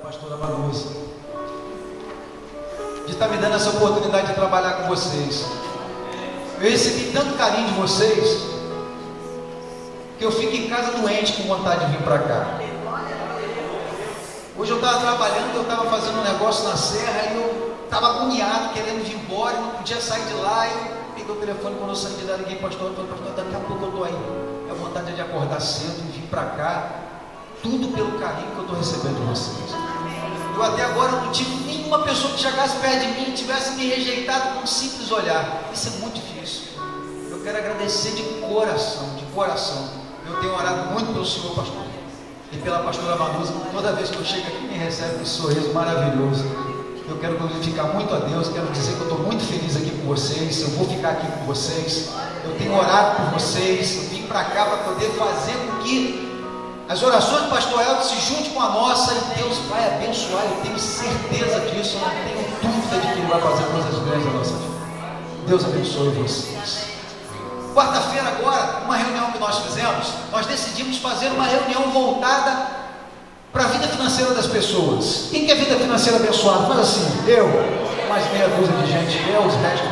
pastora Manusa, de estar me dando essa oportunidade de trabalhar com vocês. Eu recebi tanto carinho de vocês, que eu fico em casa doente com vontade de vir para cá. Hoje eu estava trabalhando, eu estava fazendo um negócio na serra, e eu estava agoniado, querendo vir embora, não podia sair de lá. Eu peguei o telefone, quando eu saí de lá, liguei, pastor, daqui a pouco eu estou aí. É a vontade de acordar cedo e vir para cá, tudo pelo carinho que eu estou recebendo de vocês. Eu até agora não tive nenhuma pessoa que chegasse perto de mim e tivesse me rejeitado com um simples olhar. Isso é muito difícil. Eu quero agradecer de coração, de coração. Eu tenho orado muito pelo Senhor, pastor, e pela pastora Manusa. Toda vez que eu chego aqui, me recebe esse sorriso maravilhoso. Eu quero glorificar muito a Deus, quero dizer que eu estou muito feliz aqui com vocês. Eu vou ficar aqui com vocês. Eu tenho orado por vocês. Eu vim para cá para poder fazer com que as orações do pastor Elton se juntem com a nossa, e Deus vai abençoar. Eu tenho certeza disso, eu não tenho dúvida de que Ele vai fazer coisas grandes na nossa vida. Deus abençoe vocês. Quarta-feira agora, uma reunião que nós fizemos, nós decidimos fazer uma reunião voltada para a vida financeira das pessoas. Quem quer vida financeira abençoada? Faz assim, eu, mais meia dúzia de gente, eu, os restos.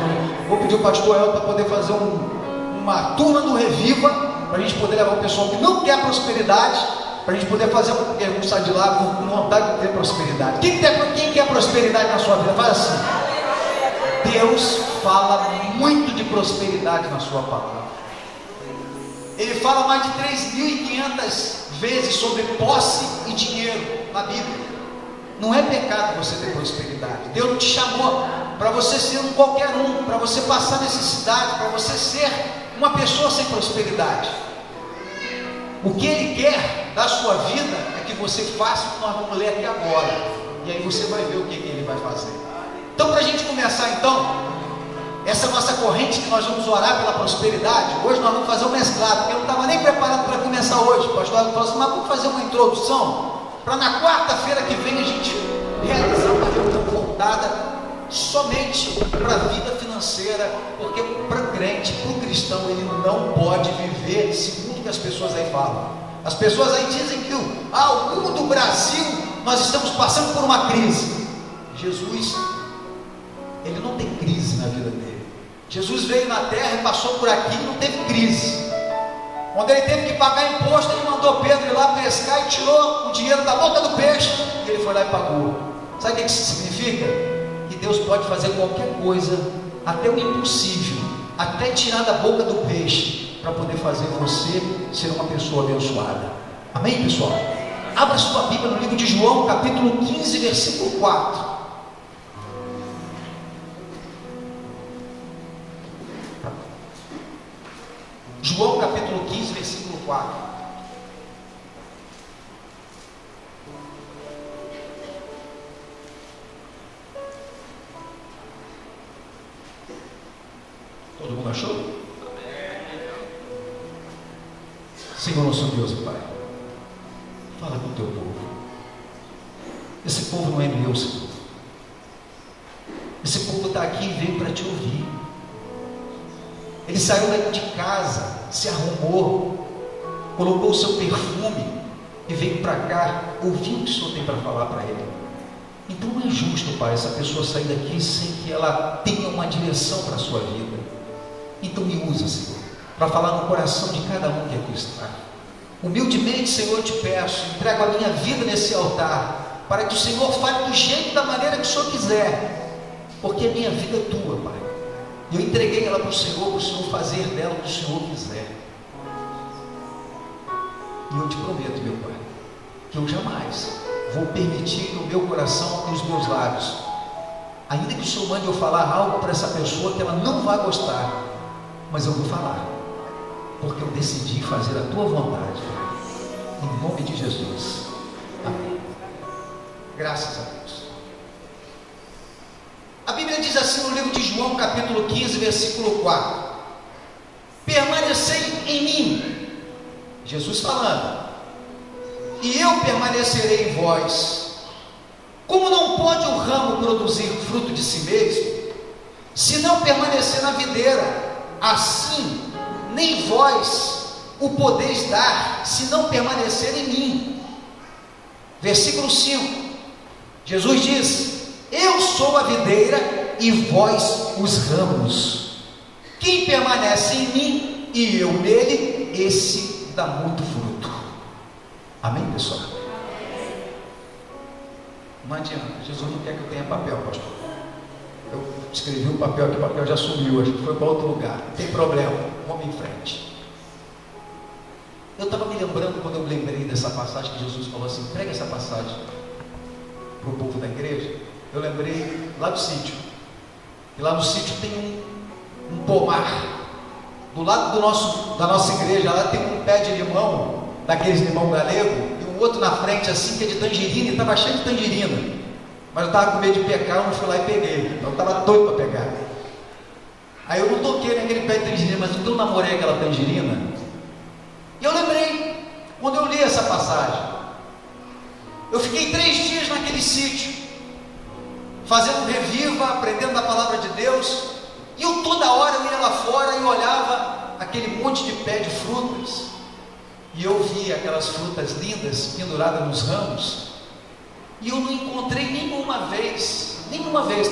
Vou pedir o pastor Elton para poder fazer uma turma do Reviva, para a gente poder levar o pessoal que não quer prosperidade, para a gente poder fazer uma pergunta de lá com vontade de ter prosperidade. Quem quer prosperidade na sua vida? Faz assim. Deus fala muito de prosperidade na sua palavra. Ele fala mais de 3.500 vezes sobre posse e dinheiro na Bíblia. Não é pecado você ter prosperidade. Deus não te chamou para você ser um qualquer um, para você passar necessidade, para você ser uma pessoa sem prosperidade. O que Ele quer da sua vida é que você faça o que nós vamos ler aqui agora, e aí você vai ver o que Ele vai fazer. Então, para a gente começar essa nossa corrente que nós vamos orar pela prosperidade, hoje nós vamos fazer um mesclado, porque eu não estava nem preparado para começar hoje. O pastor falou assim, mas vamos fazer uma introdução, para na quarta-feira que vem a gente realizar uma reunião voltada somente para a vida financeira, porque para o crente, para o cristão, ele não pode viver segundo o que as pessoas aí falam. As pessoas aí dizem que o mundo, o Brasil, nós estamos passando por uma crise. Jesus, ele não tem crise na vida dele. Jesus veio na terra e passou por aqui e não teve crise. Quando ele teve que pagar imposto, ele mandou Pedro ir lá pescar e tirou o dinheiro da boca do peixe, e ele foi lá e pagou. Sabe o que isso significa? Que Deus pode fazer qualquer coisa, até o impossível, até tirar da boca do peixe, para poder fazer você ser uma pessoa abençoada. Amém, pessoal? Abra sua Bíblia no livro de João, capítulo 15, versículo 4. João capítulo 15, versículo 4. Todo mundo achou? Senhor nosso Deus e Pai, fala com o teu povo. Esse povo não é meu, Senhor. Esse povo está aqui e veio para te ouvir. Ele saiu daqui de casa, se arrumou, colocou o seu perfume e veio para cá ouvir o que o Senhor tem para falar para ele. Então não é justo, Pai, essa pessoa sair daqui sem que ela tenha uma direção para a sua vida. Então me usa, Senhor, para falar no coração de cada um que aqui está. Humildemente, Senhor, eu te peço, entrego a minha vida nesse altar, para que o Senhor fale do jeito, da maneira que o Senhor quiser, porque a minha vida é tua, Pai. Eu entreguei ela para o Senhor fazer dela o que o Senhor quiser. E eu te prometo, meu Pai, que eu jamais vou permitir que o meu coração e os meus lábios, ainda que o Senhor mande eu falar algo para essa pessoa que ela não vai gostar, mas eu vou falar, porque eu decidi fazer a tua vontade, Pai, em nome de Jesus. Amém. Graças a Deus. A Bíblia diz assim no livro de João, capítulo 15, versículo 4: permanecei em mim, Jesus falando, e eu permanecerei em vós. Como não pode o ramo produzir fruto de si mesmo, se não permanecer na videira, assim nem vós o podeis dar, se não permanecer em mim. Versículo 5: Jesus diz: eu sou a videira e vós os ramos. Quem permanece em mim e eu nele, esse dá muito fruto. Amém, pessoal? Não adianta, Jesus não quer que eu tenha papel, pastor. Eu escrevi um papel aqui, o papel já sumiu, acho que foi para outro lugar. Não tem problema, vamos em frente. Eu estava me lembrando, quando eu lembrei dessa passagem, que Jesus falou assim: prega essa passagem para o povo da igreja. Eu lembrei lá do sítio. E lá no sítio tem um pomar. Do lado da nossa igreja, lá tem um pé de limão, daqueles limão galego, e um outro na frente assim, que é de tangerina, e estava cheio de tangerina. Mas eu estava com medo de pecar, eu não fui lá e peguei. Então eu estava doido para pegar. Aí eu não toquei naquele pé de tangerina, mas então eu namorei aquela tangerina. E eu lembrei, quando eu li essa passagem, eu fiquei 3 dias naquele sítio, fazendo reviva, aprendendo a palavra de Deus, e eu toda hora eu ia lá fora e olhava aquele monte de pé de frutas, e eu via aquelas frutas lindas penduradas nos ramos, e eu não encontrei nenhuma vez,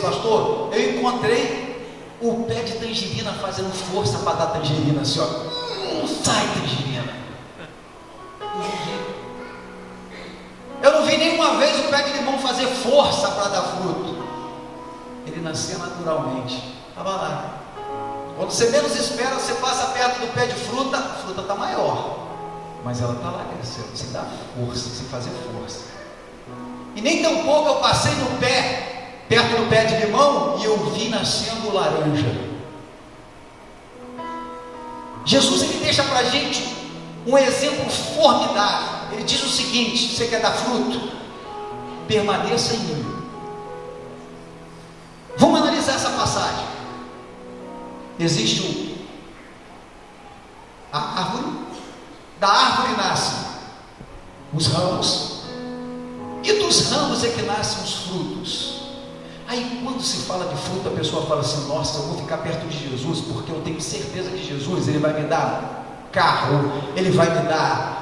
pastor, eu encontrei o pé de tangerina fazendo força para dar tangerina, assim, ó, sai tangerina. Eu não vi nenhuma vez o pé de limão fazer força para dar fruto. Ele nascia naturalmente, estava lá. Quando você menos espera, você passa perto do pé de fruta, a fruta está maior, mas ela está lá crescendo, sem dar força, sem fazer força. E nem tão pouco eu passei no pé, perto do pé de limão, e eu vi nascendo laranja. Jesus, ele deixa para a gente um exemplo formidável. Ele diz o seguinte: você quer dar fruto? Permaneça em mim. Vamos analisar essa passagem. Existe a árvore, da árvore nascem os ramos, e dos ramos é que nascem os frutos. Aí quando se fala de fruto, a pessoa fala assim: nossa, eu vou ficar perto de Jesus, porque eu tenho certeza que Jesus, ele vai me dar carro, ele vai me dar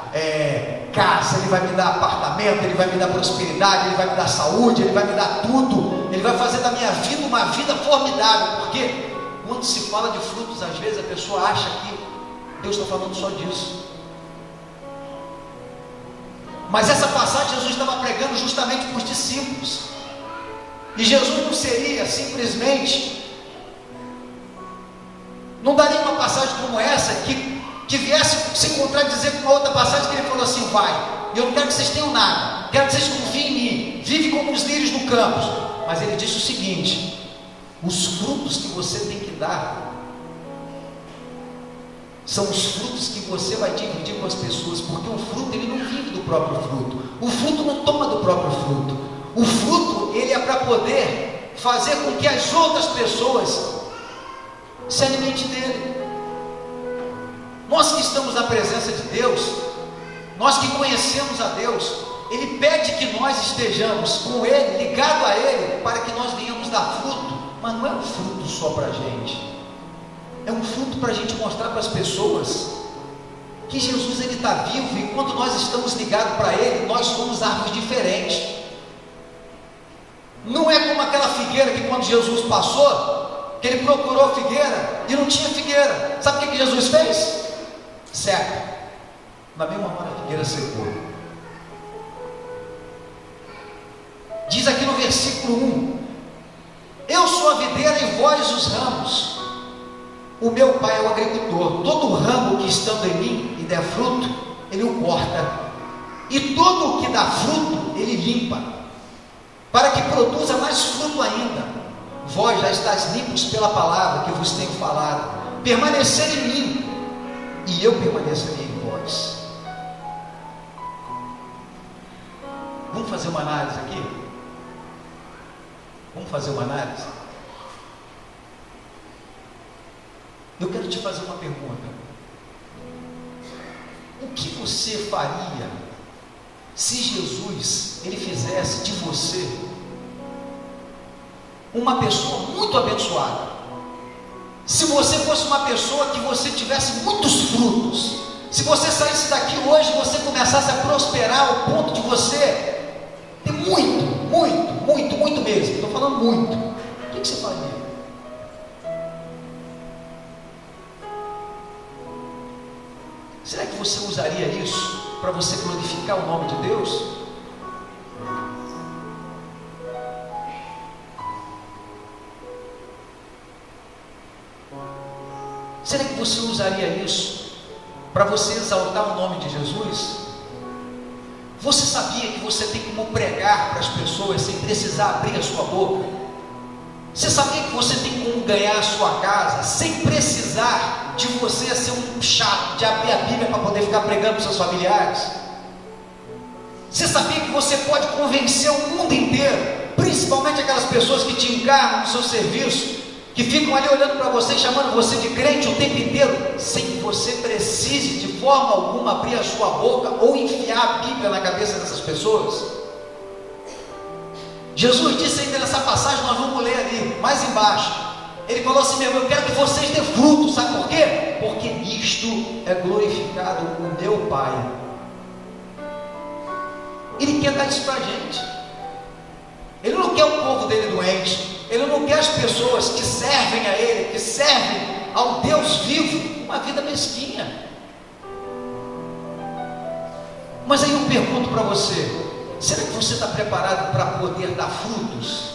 casa, ele vai me dar apartamento, ele vai me dar prosperidade, ele vai me dar saúde, ele vai me dar tudo, ele vai fazer da minha vida uma vida formidável. Porque quando se fala de frutos, às vezes a pessoa acha que Deus está falando só disso. Mas essa passagem Jesus estava pregando justamente para os discípulos, e Jesus não seria simplesmente, não daria uma passagem como essa que viesse se contradizer com uma outra passagem, que ele falou assim: vai, eu não quero que vocês tenham nada, quero que vocês confiem em mim, vive como os lírios do campo. Mas ele disse o seguinte: os frutos que você tem que dar são os frutos que você vai dividir com as pessoas, porque o fruto, ele não vive do próprio fruto, o fruto não toma do próprio fruto, o fruto, ele é para poder fazer com que as outras pessoas se alimentem dele. Nós que estamos na presença de Deus, nós que conhecemos a Deus, Ele pede que nós estejamos com Ele, ligado a Ele, para que nós venhamos dar fruto. Mas não é um fruto só para a gente, é um fruto para a gente mostrar para as pessoas que Jesus, ele está vivo, e quando nós estamos ligados para Ele, nós somos árvores diferentes. Não é como aquela figueira que quando Jesus passou, que ele procurou figueira e não tinha figueira. Sabe o que Jesus fez? Seca. Na mesma hora a figueira secou. Diz aqui no versículo 1: eu sou a videira e vós os ramos. O meu pai é o agricultor. Todo ramo que estando em mim e der fruto, ele o corta, e todo o que dá fruto, ele limpa, para que produza mais fruto ainda. Vós já estáis limpos pela palavra que vos tenho falado. Permanecer em mim, e eu permanecerei em vós. Vamos fazer uma análise aqui? Vamos fazer uma análise? Eu quero te fazer uma pergunta. O que você faria se Jesus, ele fizesse de você uma pessoa muito abençoada? Se você fosse uma pessoa que você tivesse muitos frutos, se você saísse daqui hoje e você começasse a prosperar ao ponto de você ter muito mesmo, estou falando muito, o que você faria? Será que você usaria isso para você glorificar o nome de Deus? Será que você usaria isso para você exaltar o nome de Jesus? Você sabia que você tem como pregar para as pessoas sem precisar abrir a sua boca? Você sabia que você tem como ganhar a sua casa sem precisar de você ser um chato, de abrir a Bíblia para poder ficar pregando para os seus familiares? Você sabia que você pode convencer o mundo inteiro, principalmente aquelas pessoas que te encarnam no seu serviço, que ficam ali olhando para você, chamando você de crente o tempo inteiro, sem que você precise de forma alguma abrir a sua boca ou enfiar a Bíblia na cabeça dessas pessoas? Jesus disse ainda nessa passagem, nós vamos ler ali, mais embaixo, ele falou assim: meu, eu quero que vocês dêem fruto, sabe por quê? Porque nisto é glorificado o meu Pai. Ele quer dar isso para a gente. Ele não quer o povo dele doente, ele não quer as pessoas que servem a ele, que servem ao Deus vivo, uma vida mesquinha. Mas aí eu pergunto para você: será que você está preparado para poder dar frutos?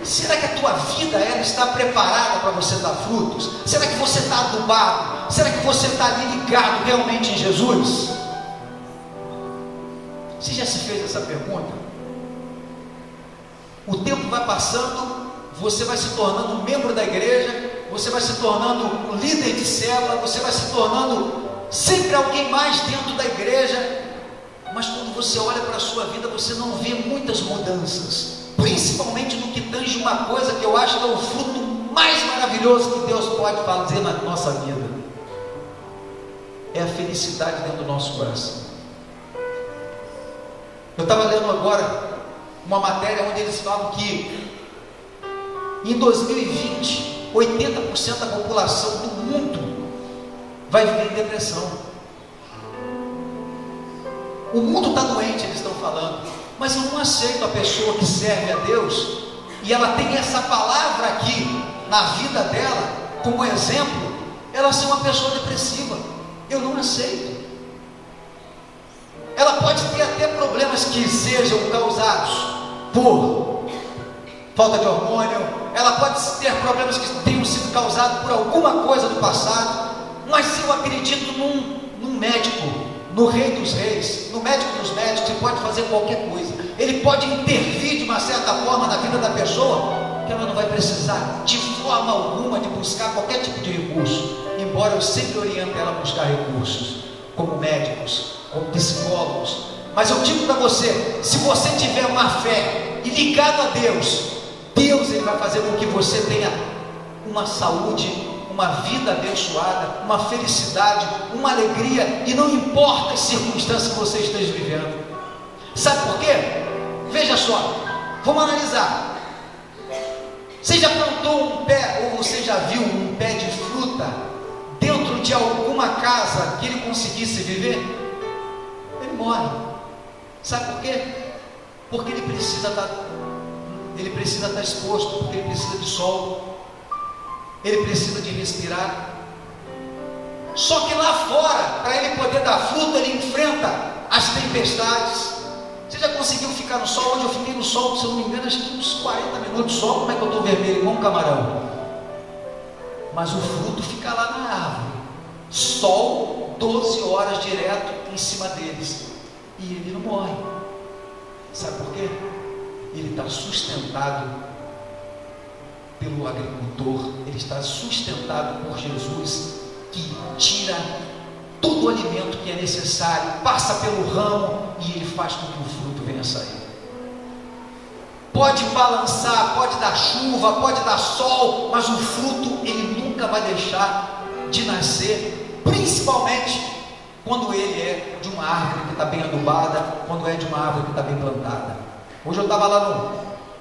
Será que a tua vida ela está preparada para você dar frutos? Será que você está adubado? Será que você está ali ligado realmente em Jesus? Você já se fez essa pergunta? O tempo vai passando, você vai se tornando um membro da igreja, você vai se tornando um líder de célula, você vai se tornando sempre alguém mais dentro da igreja, mas quando você olha para a sua vida, você não vê muitas mudanças, principalmente no que tange uma coisa que eu acho que é o fruto mais maravilhoso que Deus pode fazer na nossa vida, é a felicidade dentro do nosso coração. Eu estava lendo agora uma matéria onde eles falam que em 2020 80% da população do mundo vai viver em depressão. O mundo está doente, eles estão falando, mas eu não aceito a pessoa que serve a Deus e ela tem essa palavra aqui na vida dela como exemplo, ela ser uma pessoa depressiva. Eu não aceito. Ela pode ter até problemas que sejam causados por falta de hormônio, ela pode ter problemas que tenham sido causados por alguma coisa do passado, mas eu acredito num médico, no Rei dos Reis, no médico dos médicos, que pode fazer qualquer coisa. Ele pode intervir de uma certa forma na vida da pessoa, que ela não vai precisar de forma alguma de buscar qualquer tipo de recurso, embora eu sempre oriente ela a buscar recursos, como médicos, como psicólogos. Mas eu digo para você, se você tiver uma fé e ligado a Deus, Deus ele vai fazer com que você tenha uma saúde, uma vida abençoada, uma felicidade, uma alegria, e não importa as circunstâncias que você esteja vivendo. Sabe por quê? Veja só, vamos analisar. Você já plantou um pé, ou você já viu um pé de fruta dentro de alguma casa que ele conseguisse viver? Ele morre. Sabe por quê? Porque ele precisa estar exposto, porque ele precisa de sol, ele precisa de respirar. Só que lá fora, para ele poder dar fruto, ele enfrenta as tempestades. Você já conseguiu ficar no sol? Hoje eu fiquei no sol, se eu não me engano, acho que uns 40 minutos só. Como é que eu estou vermelho igual um camarão? Mas o fruto fica lá na árvore, sol 12 horas direto em cima deles, e ele não morre. Sabe por quê? Ele está sustentado pelo agricultor, ele está sustentado por Jesus, que tira todo o alimento que é necessário, passa pelo ramo e ele faz com que o fruto venha a sair. Pode balançar, pode dar chuva, pode dar sol, mas o fruto ele nunca vai deixar de nascer, principalmente quando ele é de uma árvore que está bem adubada, quando é de uma árvore que está bem plantada. Hoje eu estava lá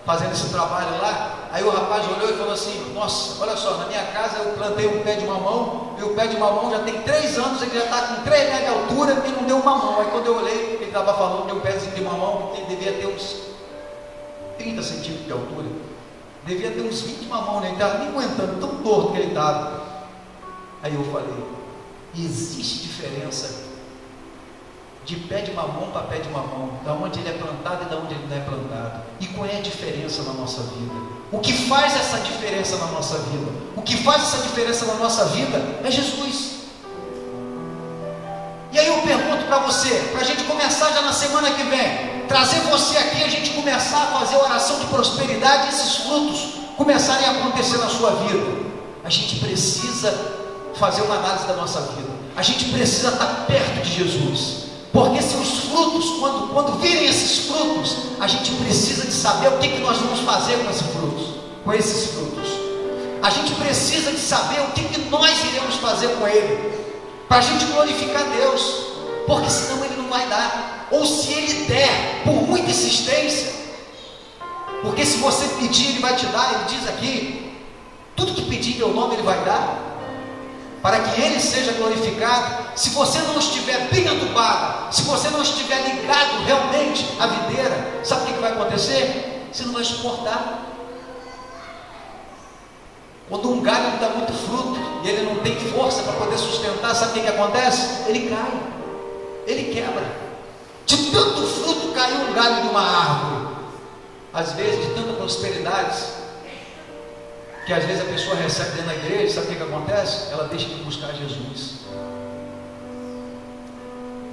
fazendo esse trabalho lá, aí o rapaz olhou e falou assim: nossa, olha só, na minha casa eu plantei um pé de mamão, e o pé de mamão já tem 3 anos, ele já está com 3 metros de altura e não deu mamão. Aí quando eu olhei, ele estava falando que o pezinho de mamão ele devia ter uns 30 centímetros de altura. Devia ter uns 20 mamão, né? Ele estava nem aguentando, tão torto que ele estava. Aí eu falei: existe diferença de pé de mamão para pé de mamão, da onde ele é plantado e da onde ele não é plantado. E qual é a diferença na nossa vida? O que faz essa diferença na nossa vida? O que faz essa diferença na nossa vida é Jesus. E aí eu pergunto para você, para a gente começar já na semana que vem, trazer você aqui, a gente começar a fazer oração de prosperidade, e esses frutos começarem a acontecer na sua vida. A gente precisa fazer uma análise da nossa vida. A gente precisa estar perto de Jesus. Porque se os frutos, quando virem esses frutos, a gente precisa de saber o que nós vamos fazer com esses frutos. A gente precisa de saber o que nós iremos fazer com ele, para a gente glorificar Deus, porque senão ele não vai dar, ou se ele der, por muita insistência, porque se você pedir, ele vai te dar. Ele diz aqui: tudo que pedir em meu nome ele vai dar, para que ele seja glorificado. Se você não estiver bem adubado, se você não estiver ligado realmente à videira, sabe o que vai acontecer? Você não vai suportar. Quando um galho não dá muito fruto e ele não tem força para poder sustentar, sabe o que acontece? Ele cai, ele quebra. De tanto fruto caiu um galho de uma árvore, às vezes de tanta prosperidade, que às vezes a pessoa recebe dentro da igreja, sabe o que acontece? Ela deixa de buscar Jesus.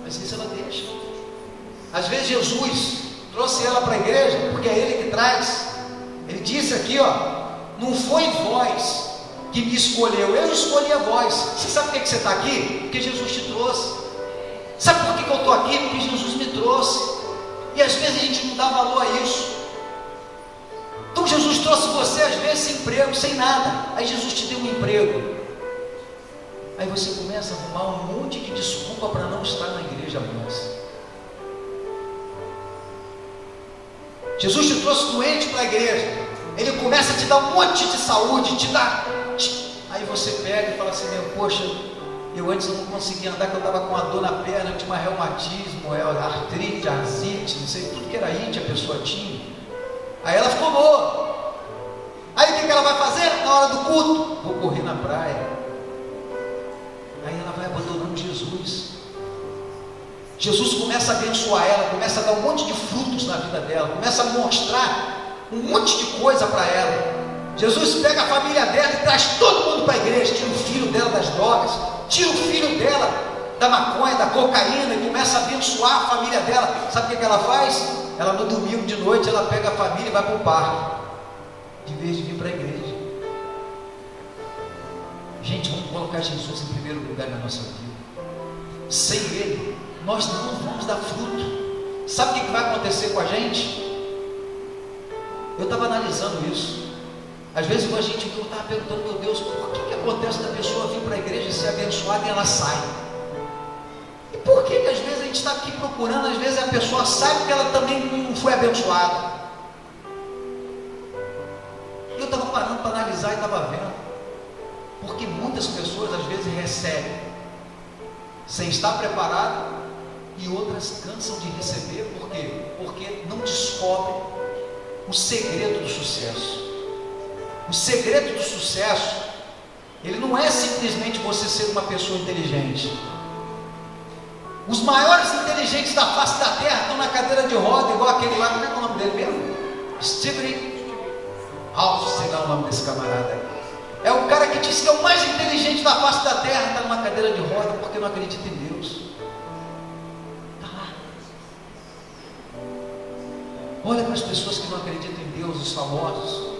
Às vezes ela deixa. Às vezes Jesus trouxe ela para a igreja, porque é Ele que traz. Ele disse aqui, ó: não foi vós que me escolheu, eu escolhi a vós. Você sabe por que você está aqui? Porque Jesus te trouxe. Sabe por que eu estou aqui? Porque Jesus me trouxe. E às vezes a gente não dá valor a isso. Então Jesus trouxe você às vezes sem emprego, sem nada. Aí Jesus te deu um emprego. Aí você começa a arrumar um monte de desculpa para não estar na igreja mais. Jesus te trouxe doente para a igreja. Ele começa a te dar um monte de saúde, Aí você pega e fala assim: poxa, eu antes não conseguia andar, que eu estava com uma dor na perna, eu tinha uma reumatismo, artrite, arsite, não sei, tudo que era ite a pessoa tinha. Aí ela ficou boa. Aí o que ela vai fazer? Na hora do culto: vou correr na praia. Aí ela vai abandonando Jesus. Jesus começa a abençoar ela, começa a dar um monte de frutos na vida dela, começa a mostrar um monte de coisa para ela. Jesus pega a família dela e traz todo mundo para a igreja, tira o filho dela das drogas, tira o filho dela da maconha, da cocaína, e começa a abençoar a família dela. Sabe o que ela faz? Ela no domingo de noite, ela pega a família e vai para o parque, de vez de vir para a igreja. Gente, vamos colocar Jesus em primeiro lugar na nossa vida. Sem Ele, nós não vamos dar fruto. Sabe o que vai acontecer com a gente? Eu estava analisando isso. Às vezes a gente estava perguntando: meu Deus, por que acontece da pessoa vir para a igreja e ser abençoada e ela sai? E por que às vezes a gente está aqui procurando, às vezes a pessoa sai porque ela também não foi abençoada? Eu estava parando para analisar e estava vendo. Porque muitas pessoas às vezes recebem sem estar preparado, e outras cansam de receber. Por quê? Porque não descobrem o segredo do sucesso. O segredo do sucesso, ele não é simplesmente você ser uma pessoa inteligente. Os maiores inteligentes da face da terra estão na cadeira de roda, igual aquele lá. Como é que é o nome dele mesmo? Steve House, sei lá o nome desse camarada aí. É o cara que diz que é o mais inteligente da face da terra, está numa cadeira de roda porque não acredita em Deus. Está lá. Olha para as pessoas que não acreditam em Deus, os famosos.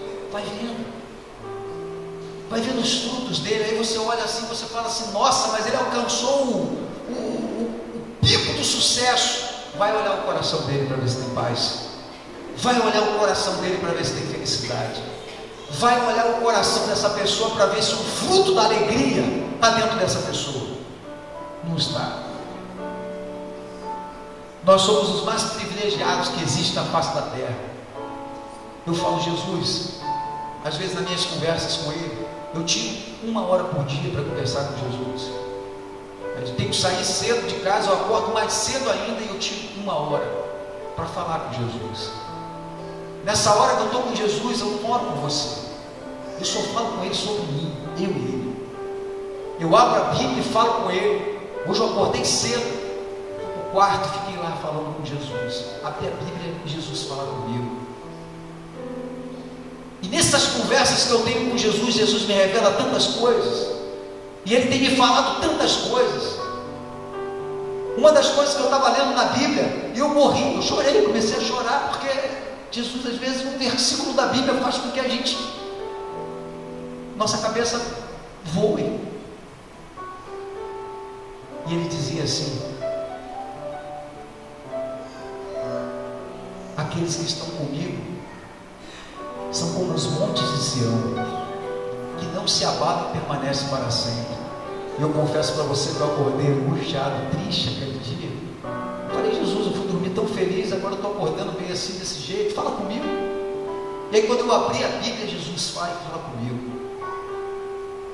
Vai vendo os frutos dele. Aí você olha assim, você fala assim: nossa, mas ele alcançou o pico do sucesso. Vai olhar o coração dele para ver se tem paz. Vai olhar o coração dele para ver se tem felicidade. Vai olhar o coração dessa pessoa para ver se o fruto da alegria está dentro dessa pessoa. Não está. Nós somos os mais privilegiados que existem na face da terra. Eu falo: Jesus, às vezes nas minhas conversas com Ele, eu tiro 1 hora por dia para conversar com Jesus. Eu tenho que sair cedo de casa, eu acordo mais cedo ainda e eu tiro 1 hora para falar com Jesus. Nessa hora que eu estou com Jesus, eu não oro com você. Eu só falo com Ele sobre mim, eu e Ele. Eu abro a Bíblia e falo com Ele. Hoje eu acordei cedo, fui para o quarto e fiquei lá falando com Jesus. Abri a Bíblia e Jesus fala comigo. E nessas conversas que eu tenho com Jesus, Jesus me revela tantas coisas. E Ele tem me falado tantas coisas. Uma das coisas que eu estava lendo na Bíblia, e eu morri, eu chorei, comecei a chorar, porque Jesus, às vezes, um versículo da Bíblia faz com que a gente, nossa cabeça voe. E Ele dizia assim: aqueles que estão comigo são como os montes de Sião, que não se abalam e permanecem para sempre. E eu confesso para você que eu acordei angustiado, triste aquele dia. Eu falei: Jesus, eu fui dormir tão feliz, agora eu estou acordando meio assim, desse jeito, fala comigo. E aí quando eu abri a Bíblia, Jesus fala comigo.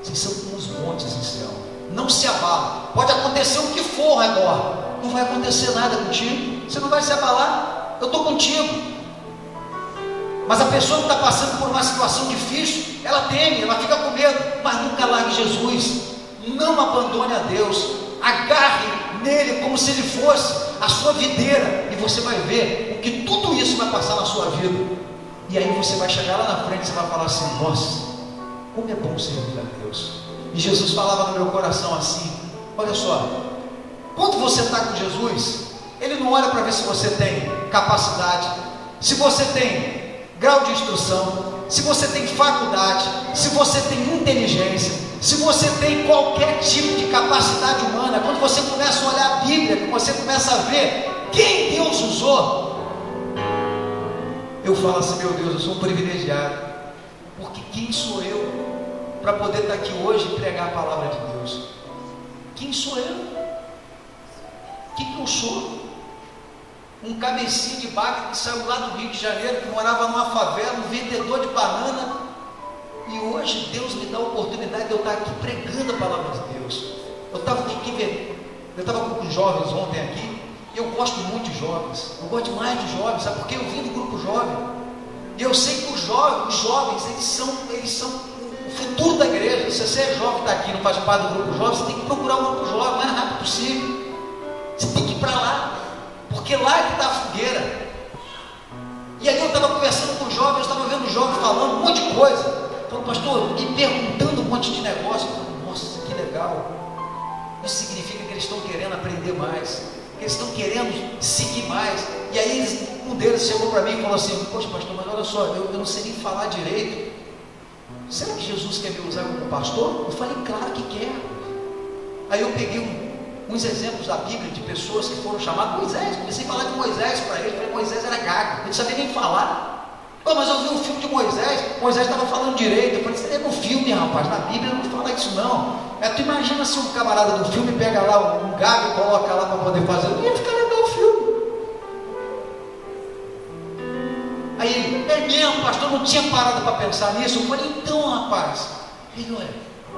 Vocês são como os montes em Sião, não se abalam. Pode acontecer o que for ao redor, não vai acontecer nada contigo, você não vai se abalar, eu estou contigo. Mas a pessoa que está passando por uma situação difícil, ela teme, ela fica com medo, mas nunca largue Jesus. Não abandone a Deus, agarre nele como se ele fosse a sua videira, e você vai ver o que tudo isso vai passar na sua vida. E aí você vai chegar lá na frente e você vai falar assim: nossa, como é bom servir a Deus. E Jesus falava no meu coração assim: olha só, quando você está com Jesus, Ele não olha para ver se você tem capacidade, se você tem grau de instrução, se você tem faculdade, se você tem inteligência, se você tem qualquer tipo de capacidade humana. Quando você começa a olhar a Bíblia, quando você começa a ver quem Deus usou, eu falo assim: meu Deus, eu sou um privilegiado, porque quem sou eu para poder estar aqui hoje e pregar a palavra de Deus? Quem sou eu? O que eu sou? Um cabecinho de baga que saiu lá do Rio de Janeiro, que morava numa favela, um vendedor de banana, e hoje Deus me dá a oportunidade de eu estar aqui pregando a palavra de Deus. Eu estava com os jovens ontem aqui, e eu gosto muito de jovens, eu gosto demais de jovens, sabe por quê? Eu vim do grupo jovem, e eu sei que os jovens, eles são o futuro da igreja. Se você é jovem, está aqui, não faz parte do grupo jovem, você tem que procurar o grupo jovem o mais rápido possível, você tem que ir para lá, porque lá é que está a fogueira. E aí eu estava conversando com os jovens, eu estava vendo os jovens falando um monte de coisa, falando: pastor, e perguntando um monte de negócio. Eu falei: nossa, que legal. Isso significa que eles estão querendo aprender mais, que eles estão querendo seguir mais. E aí um deles chegou para mim e falou assim: poxa pastor, mas olha só, eu não sei nem falar direito, será que Jesus quer me usar como pastor? Eu falei: claro que quer. Aí eu peguei uns exemplos da Bíblia de pessoas que foram chamadas. Moisés, comecei a falar de Moisés para ele. Falei: Moisés era gago, ele não sabia nem falar. Pô, mas eu vi um filme de Moisés estava falando direito. Eu falei: isso é no filme, rapaz, na Bíblia não fala isso não. Tu imagina se um camarada do filme pega lá um gago e coloca lá para poder fazer, não ia ficar legal o filme. Aí ele: é mesmo, pastor, não tinha parado para pensar nisso. Eu falei: então, rapaz, ele: olha,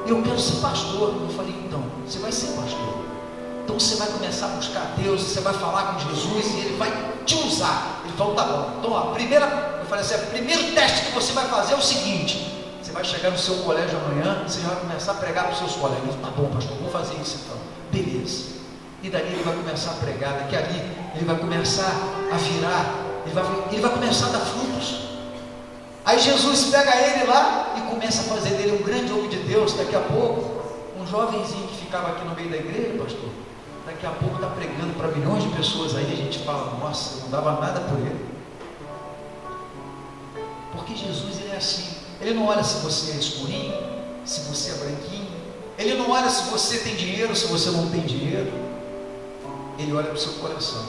eu quero ser pastor. Eu falei: então, você vai ser pastor. Então você vai começar a buscar Deus, você vai falar com Jesus e Ele vai te usar. Ele falou: tá bom. Então eu falei assim: o primeiro teste que você vai fazer é o seguinte: você vai chegar no seu colégio amanhã, você já vai começar a pregar para os seus colegas. Tá bom, pastor, vou fazer isso então. Beleza. E daí ele vai começar a pregar, daqui ali ele vai começar a virar, ele vai começar a dar frutos. Aí Jesus pega ele lá e começa a fazer dele um grande homem de Deus. Daqui a pouco, um jovenzinho que ficava aqui no meio da igreja, pastor, daqui a pouco está pregando para milhões de pessoas. Aí a gente fala: nossa, não dava nada por ele. Porque Jesus, ele é assim. Ele não olha se você é escurinho, se você é branquinho. Ele não olha se você tem dinheiro, se você não tem dinheiro. Ele olha para o seu coração.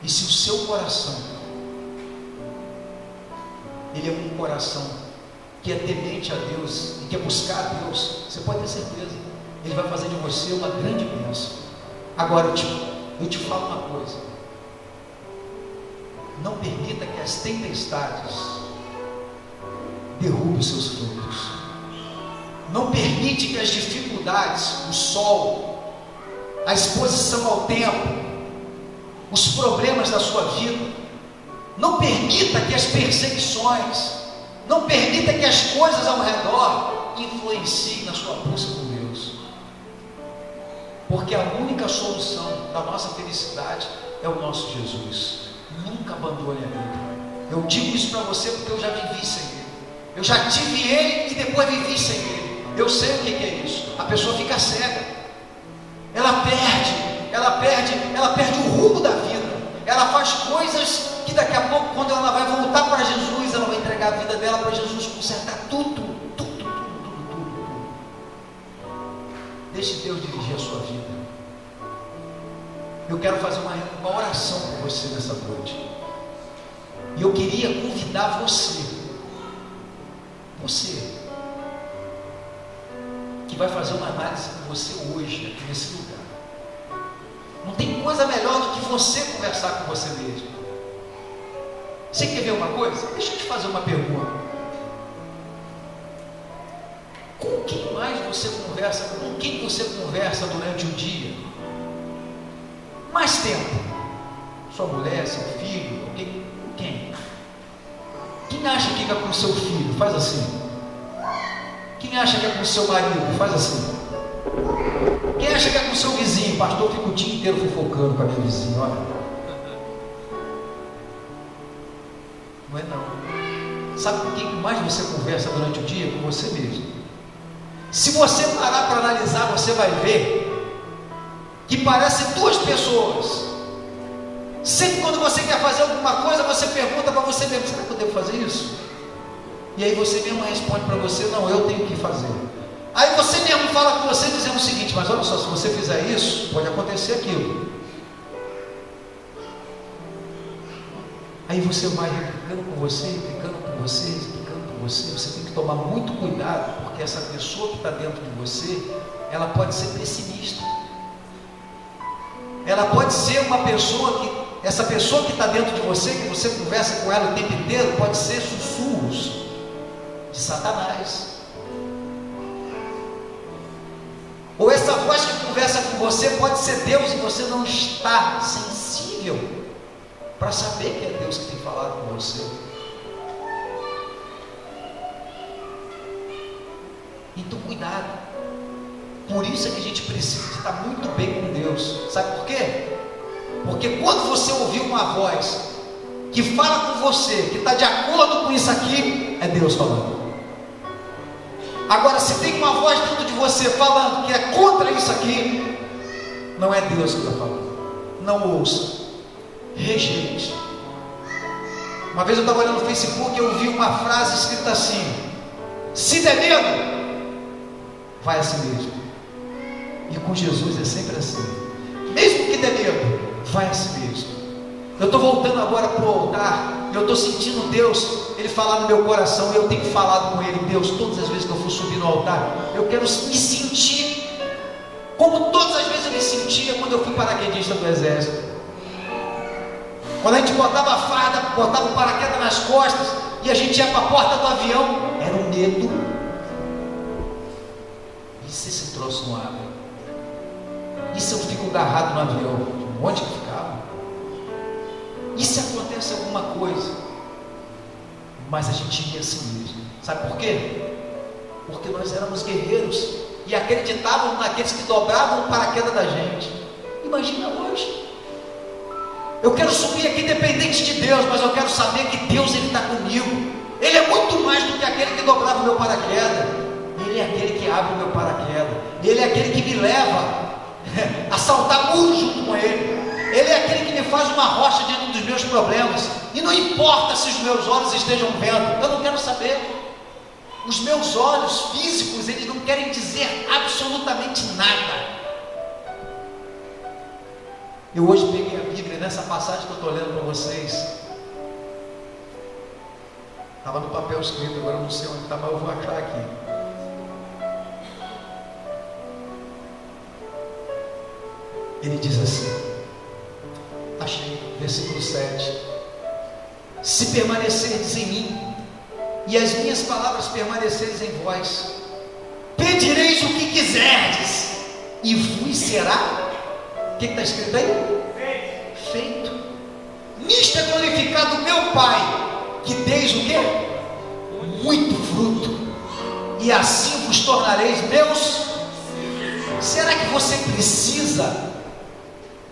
E se o seu coração, ele é um coração que é temente a Deus e quer buscar a Deus, você pode ter certeza, Ele vai fazer de você uma grande bênção. Agora eu te falo uma coisa: não permita que as tempestades derrubem os seus frutos. Não permite que as dificuldades, o sol, a exposição ao tempo, os problemas da sua vida Não permita que as perseguições, não permita que as coisas ao redor influenciem na sua busca por Deus. Porque a única solução da nossa felicidade é o nosso Jesus. Nunca abandone a Ele. Eu digo isso para você porque eu já vivi sem Ele. Eu já tive Ele e depois vivi sem Ele. Eu sei o que é isso. A pessoa fica cega. Ela perde o rumo da vida. Ela faz coisas que daqui a pouco, quando ela vai voltar para Jesus, ela vai entregar a vida dela para Jesus, consertar tudo. Deixe Deus dirigir a sua vida. Eu quero fazer uma oração com você nessa noite. E eu queria convidar você, que vai fazer uma análise com você hoje, aqui nesse lugar. Não tem coisa melhor do que você conversar com você mesmo. Você quer ver uma coisa? Deixa eu te fazer uma pergunta. Com quem mais você conversa? Com quem você conversa durante o dia? Mais tempo? Sua mulher, seu filho? Quem? Quem acha que é com o seu filho? Faz assim. Quem acha que é com o seu marido? Faz assim. Quem acha que é com o seu vizinho? Pastor, fica o dia inteiro fofocando com a minha vizinha, olha. Não é não. Sabe com quem mais você conversa durante o dia? Com você mesmo. Se você parar para analisar, você vai ver que parecem duas pessoas. Sempre quando você quer fazer alguma coisa, você pergunta para você mesmo: será que eu devo fazer isso? E aí você mesmo responde para você: não, eu tenho que fazer. Aí você mesmo fala com você dizendo o seguinte: mas olha só, se você fizer isso, pode acontecer aquilo. Aí você vai replicando com você, explicando com você, explicando com você. Você tem que tomar muito cuidado, porque essa pessoa que está dentro de você, ela pode ser pessimista. Ela pode ser uma pessoa que, essa pessoa que está dentro de você, que você conversa com ela o tempo inteiro, pode ser sussurros de Satanás. Ou essa voz que conversa com você pode ser Deus e você não está sensível para saber que é Deus que tem falado com você. Então cuidado. Por isso é que a gente precisa estar muito bem com Deus. Sabe por quê? Porque quando você ouvir uma voz que fala com você, que está de acordo com isso aqui, é Deus falando. Agora, se tem uma voz dentro de você falando que é contra isso aqui, não é Deus que está falando. Não ouça, rejeite. Uma vez eu estava olhando no Facebook e eu vi uma frase escrita assim: se der medo, vai assim mesmo. E com Jesus é sempre assim. Mesmo que dê medo, vai assim mesmo. Eu estou voltando agora para o altar. Eu estou sentindo Deus, Ele falar no meu coração. E eu tenho falado com Ele: Deus, todas as vezes que eu for subir no altar, eu quero me sentir como todas as vezes eu me sentia quando eu fui paraquedista do exército. Quando a gente botava a farda, botava o paraquedas nas costas e a gente ia para a porta do avião, era um medo. E se esse troço não abre? E se eu fico agarrado no avião? Onde que ficava? E se acontece alguma coisa? Mas a gente ia assim mesmo. Sabe por quê? Porque nós éramos guerreiros e acreditávamos naqueles que dobravam o paraquedas da gente. Imagina hoje. Eu quero subir aqui dependente de Deus, mas eu quero saber que Deus está comigo. Ele é muito mais do que aquele que dobrava o meu paraquedas. Ele é aquele que abre o meu paraquedas. Ele é aquele que me leva a saltar muros junto com Ele. Ele é aquele que me faz uma rocha diante dos meus problemas. E não importa se os meus olhos estejam vendo, eu não quero saber. Os meus olhos físicos, eles não querem dizer absolutamente nada. Eu hoje peguei a Bíblia, nessa passagem que eu estou lendo para vocês. Estava no papel escrito, agora eu não sei onde está, mas eu vou achar aqui. Ele diz assim, achei, versículo 7: se permanecerdes em mim, e as minhas palavras permanecerem em vós, pedireis o que quiserdes, e vos será. O que está escrito aí? Feito. Nisto é glorificado meu Pai, que deis o quê? Muito fruto, e assim vos tornareis meus. Será que você precisa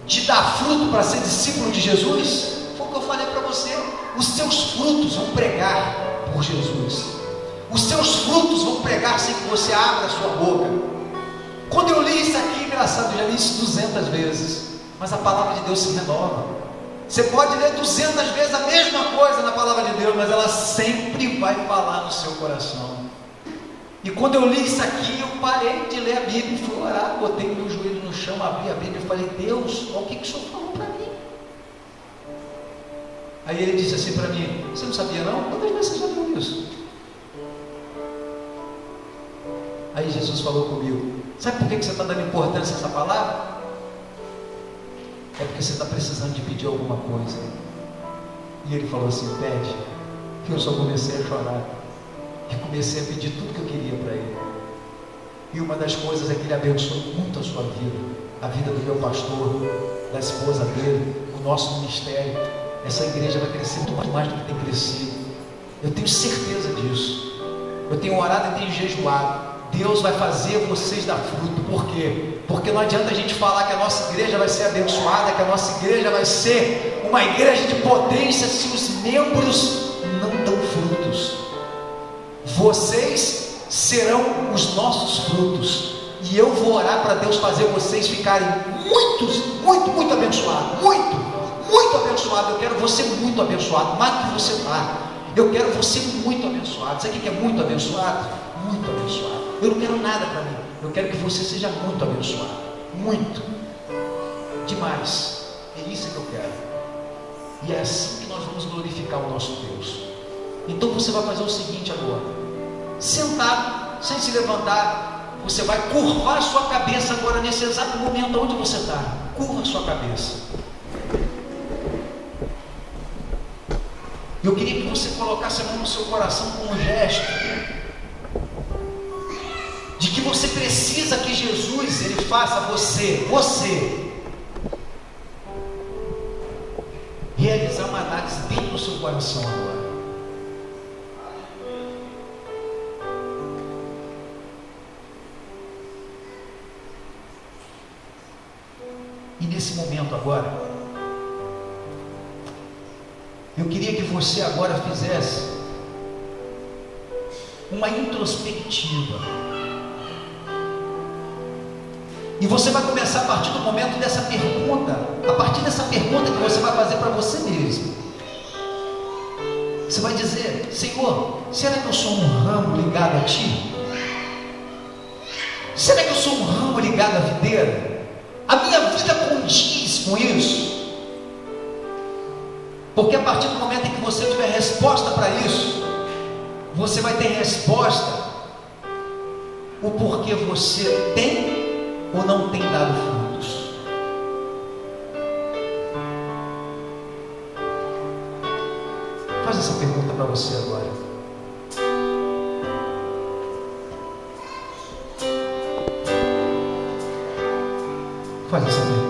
de dar fruto para ser discípulo de Jesus? Foi o que eu falei para você. Os seus frutos vão pregar por Jesus. Os seus frutos vão pregar sem que você abra a sua boca. Quando eu li isso aqui, engraçado, eu já li isso 200 vezes, mas a palavra de Deus se renova. Você pode ler 200 vezes a mesma coisa na palavra de Deus, mas ela sempre vai falar no seu coração. E quando eu li isso aqui, eu parei de ler a Bíblia e fui orar, botei meu joelho no chão, abri a Bíblia e falei: Deus, olha o que o Senhor falou para mim. Aí ele disse assim para mim: você não sabia não? Quantas vezes você já viu isso? Aí Jesus falou comigo: sabe por que você está dando importância a essa palavra? É porque você está precisando de pedir alguma coisa. E ele falou assim: pede. Que eu só comecei a chorar e comecei a pedir tudo que eu queria para ele. E uma das coisas é que ele abençoou muito a sua vida, a vida do meu pastor, da esposa dele, o nosso ministério. Essa igreja vai crescer muito mais do que tem crescido. Eu tenho certeza disso. Eu tenho orado e tenho jejuado. Deus vai fazer vocês dar fruto. Por quê? Porque não adianta a gente falar que a nossa igreja vai ser abençoada, que a nossa igreja vai ser uma igreja de potência, se os membros não dão frutos. Vocês serão os nossos frutos, e eu vou orar para Deus fazer vocês ficarem muito abençoados, muito abençoados. Eu quero você muito abençoado, mais do que você está. Eu quero você muito abençoado. Sabe o que é muito abençoado? Muito abençoado. Eu não quero nada para mim, eu quero que você seja muito abençoado, muito, demais. É isso que eu quero. E é assim que nós vamos glorificar o nosso Deus. Então você vai fazer o seguinte agora: sentado, sem se levantar, você vai curvar a sua cabeça agora, nesse exato momento onde você está. Curva a sua cabeça. Eu queria que você colocasse a mão no seu coração com um gesto de que você precisa que Jesus ele faça você realizar uma análise dentro do seu coração agora. E nesse momento agora, eu queria que você agora fizesse uma introspectiva. E você vai começar a partir do momento dessa pergunta, a partir dessa pergunta que você vai fazer para você mesmo. Você vai dizer: Senhor, será que eu sou um ramo ligado a Ti? Será que eu sou um ramo ligado à videira? A minha vida condiz com isso? Porque a partir do momento em que você tiver resposta para isso, você vai ter resposta o porquê você tem ou não tem dado frutos. Faz essa pergunta para você agora. Faz essa pergunta.